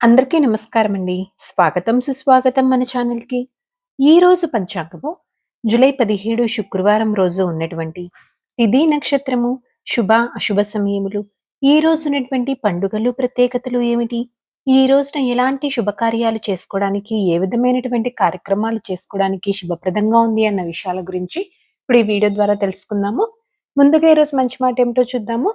అందరికీ నమస్కారం అండి. స్వాగతం, సుస్వాగతం మన ఛానల్‌కి. ఈరోజు పంచాంగము జూలై 17 శుక్రవారం రోజు ఉన్నటువంటి తిథి, నక్షత్రము, శుభ, అశుభ సమయములు, ఈ రోజు ఉన్నటువంటి పండుగలు, ప్రత్యేకతలు ఏమిటి? ఈ రోజున ఎలాంటి శుభకార్యాలు చేసుకోవడానికి, ఏ విధమైనటువంటి కార్యక్రమాలు చేసుకోవడానికి శుభప్రదంగా ఉంది అన్న విషయాల గురించి ఇప్పుడు ఈ వీడియో ద్వారా తెలుసుకుందాము. ముందుగా ఈరోజు మంచి మాట ఏమిటో చూద్దాము.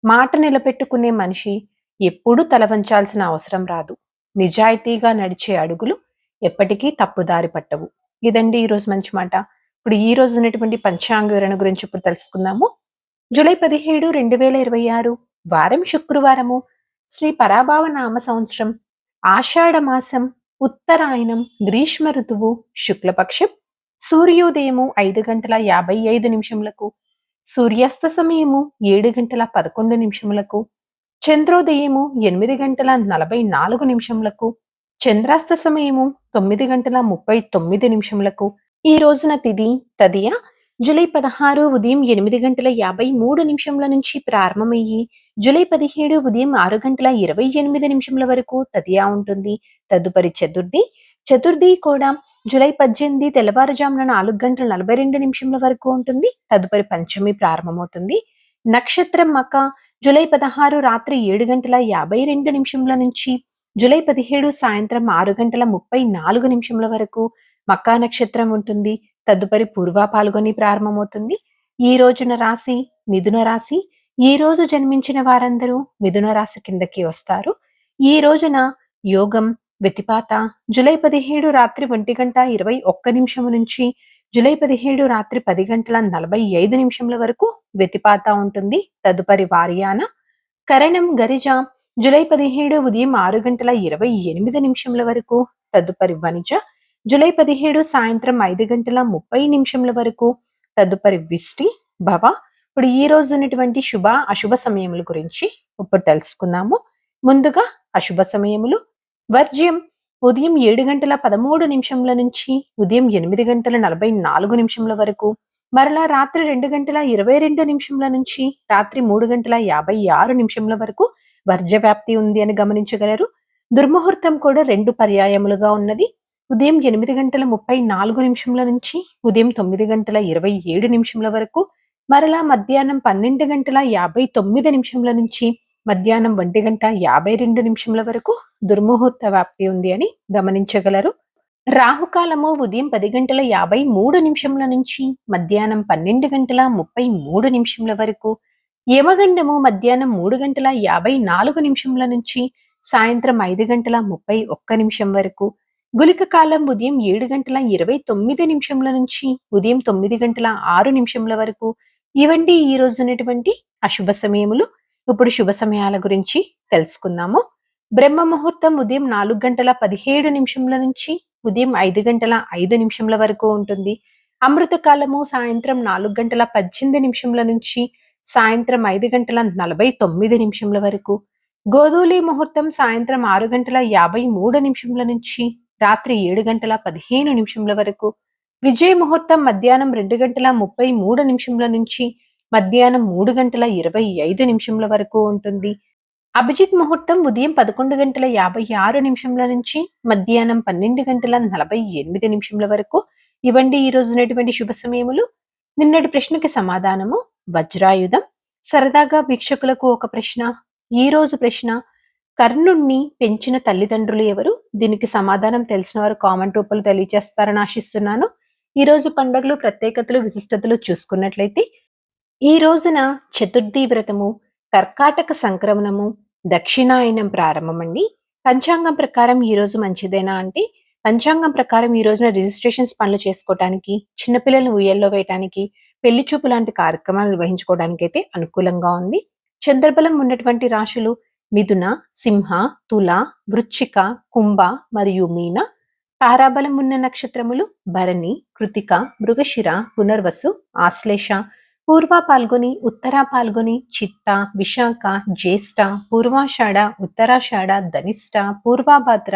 మాట నిలబెట్టుకునే మనిషి ఎప్పుడూ తల వంచాల్సిన అవసరం రాదు. నిజాయితీగా నడిచే అడుగులు ఎప్పటికీ తప్పుదారి పట్టవు. ఇదండి ఈరోజు మంచి మాట. ఇప్పుడు ఈ రోజు ఉన్నటువంటి పంచాంగ వివరణ గురించి ఇప్పుడు తెలుసుకుందాము. జూలై 17, 2026 వారం శుక్రవారము. శ్రీ పరాభావ నామ సంవత్సరం, ఆషాఢ మాసం, ఉత్తరాయణం, గ్రీష్మ ఋతువు, శుక్లపక్షం, సూర్యోదయము 5:55 సూర్యాస్త సమయము 7:11 చంద్రోదయము 8:44 చంద్రాస్త సమయము 9:39 ఈ రోజున తిథి తదియ జూలై 16 ఉదయం 8:53 నుంచి ప్రారంభమయ్యి జూలై 17 ఉదయం 6:28 వరకు తదియా ఉంటుంది. తదుపరి చతుర్థి. చతుర్థి కూడా జూలై 18 తెల్లవారుజామున 4:42 వరకు ఉంటుంది. తదుపరి పంచమి ప్రారంభమవుతుంది. నక్షత్రం మక జూలై 16 రాత్రి 7:52 నుంచి జూలై 17 సాయంత్రం 6:34 వరకు మకా నక్షత్రం ఉంటుంది. తదుపరి పూర్వ పాల్గొని ప్రారంభమవుతుంది. ఈ రోజున రాశి మిథున రాశి. ఈ రోజు జన్మించిన వారందరూ మిథున రాశి కిందకి వస్తారు. ఈ రోజున యోగం వ్యతిపాత జూలై 17 రాత్రి 1:21 నుంచి జూలై 17 రాత్రి 10:45 వరకు వ్యతిపాత ఉంటుంది. తదుపరి వారియాన కరణం గరిజ జూలై 17 ఉదయం 6:28 వరకు. తదుపరి వనిజ జూలై 17 సాయంత్రం 5:30 వరకు. తదుపరి విష్టి భవ. ఇప్పుడు ఈ రోజు ఉన్నటువంటి శుభ అశుభ సమయముల గురించి ఇప్పుడు తెలుసుకుందాము. ముందుగా అశుభ సమయములు. వర్జ్యం ఉదయం 7:13 నుంచి ఉదయం 8:44 వరకు. మరలా రాత్రి 2:22 నుంచి రాత్రి 3:56 వరకు వర్జ్య వ్యాప్తి ఉంది అని గమనించగలరు. దుర్ముహూర్తం కూడా 2 పర్యాయములుగా ఉన్నది. ఉదయం 8:34 నుంచి ఉదయం 9:27 వరకు. మరలా మధ్యాహ్నం 12:59 నుంచి మధ్యాహ్నం 1:52 వరకు దుర్ముహూర్త వ్యాప్తి ఉంది అని గమనించగలరు. రాహుకాలము ఉదయం 10:53 నుంచి మధ్యాహ్నం 12:33 వరకు. యమగండము మధ్యాహ్నం 3:54 నుంచి సాయంత్రం 5:31 వరకు. గులిక కాలం ఉదయం 7:29 నుంచి ఉదయం 9:06 వరకు. ఇవండి ఈ రోజు ఉన్నటువంటి అశుభ సమయములు. ఇప్పుడు శుభ సమయాల గురించి తెలుసుకుందాము. బ్రహ్మ ముహూర్తం ఉదయం 4:17 నుంచి ఉదయం 5:05 వరకు ఉంటుంది. అమృత కాలము సాయంత్రం 4:18 నుంచి సాయంత్రం 5:49 వరకు. గోధూలి ముహూర్తం సాయంత్రం 6:53 నుంచి రాత్రి 7:15 వరకు. విజయ ముహూర్తం మధ్యాహ్నం 2:33 నుంచి మధ్యాహ్నం 3:25 వరకు ఉంటుంది. అభిజిత్ ముహూర్తం ఉదయం 11:56 నుంచి మధ్యాహ్నం 12:48 వరకు. ఇవండి ఈ రోజు ఉన్నటువంటి శుభ సమయములు. నిన్నటి ప్రశ్నకి సమాధానము వజ్రాయుధం. సరదాగా వీక్షకులకు ఒక ప్రశ్న. ఈ రోజు ప్రశ్న, కర్ణుణ్ణి పెంచిన తల్లిదండ్రులు ఎవరు? దీనికి సమాధానం తెలిసిన వారు కామెంట్ రూపంలో తెలియజేస్తారని ఆశిస్తున్నాను. ఈ రోజు పండుగలు, ప్రత్యేకతలు, విశిష్టతలు చూసుకున్నట్లయితే ఈ రోజున చతుర్థి వ్రతము, కర్కాటక సంక్రమణము, దక్షిణాయనం ప్రారంభమండి. పంచాంగం ప్రకారం ఈ రోజు మంచిదేనా అంటే, పంచాంగం ప్రకారం ఈ రోజున రిజిస్ట్రేషన్స్ పనులు చేసుకోవటానికి, చిన్నపిల్లలను ఉయ్యల్లో వేయటానికి, పెళ్లి చూపు లాంటి కార్యక్రమాలు నిర్వహించుకోవడానికి అయితే అనుకూలంగా ఉంది. చంద్రబలం ఉన్నటువంటి రాశులు మిథున, సింహ, తుల, వృశ్చిక, కుంభ మరియు మీన. తారాబలం ఉన్న నక్షత్రములు భరణి, కృతిక, మృగశిర, పునర్వసు, ఆశ్లేష, పూర్వ పాల్గొని, ఉత్తర పాల్గొని, చిత్త, విశాఖ, జ్యేష్ఠ, పూర్వాషాఢ, ఉత్తరాషాఢ, ధనిష్ట, పూర్వభద్ర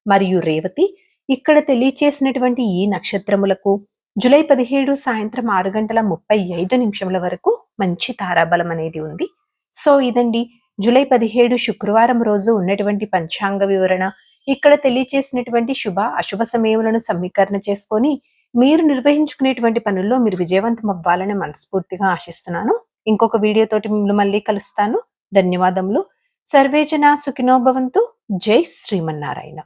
మరియు రేవతి. ఇక్కడ తెలియచేసినటువంటి ఈ నక్షత్రములకు జూలై 17 సాయంత్రం 6:35 వరకు మంచి తారాబలం అనేది ఉంది. సో ఇదండి జూలై 17 శుక్రవారం రోజు ఉన్నటువంటి పంచాంగ వివరణ, ఇక్కడ తెలియచేసినటువంటి శుభ అశుభ సమయములను సమీకరణ చేసుకొని మీరు నిర్వహించుకునేటువంటి పనుల్లో మీరు విజయవంతం అవ్వాలని మనస్ఫూర్తిగా ఆశిస్తున్నాను. ఇంకొక వీడియోతోటి మిమ్మల్ని మళ్ళీ కలుస్తాను. ధన్యవాదములు. సర్వే జనా సుఖినో భవంతు. జై శ్రీమన్నారాయణ.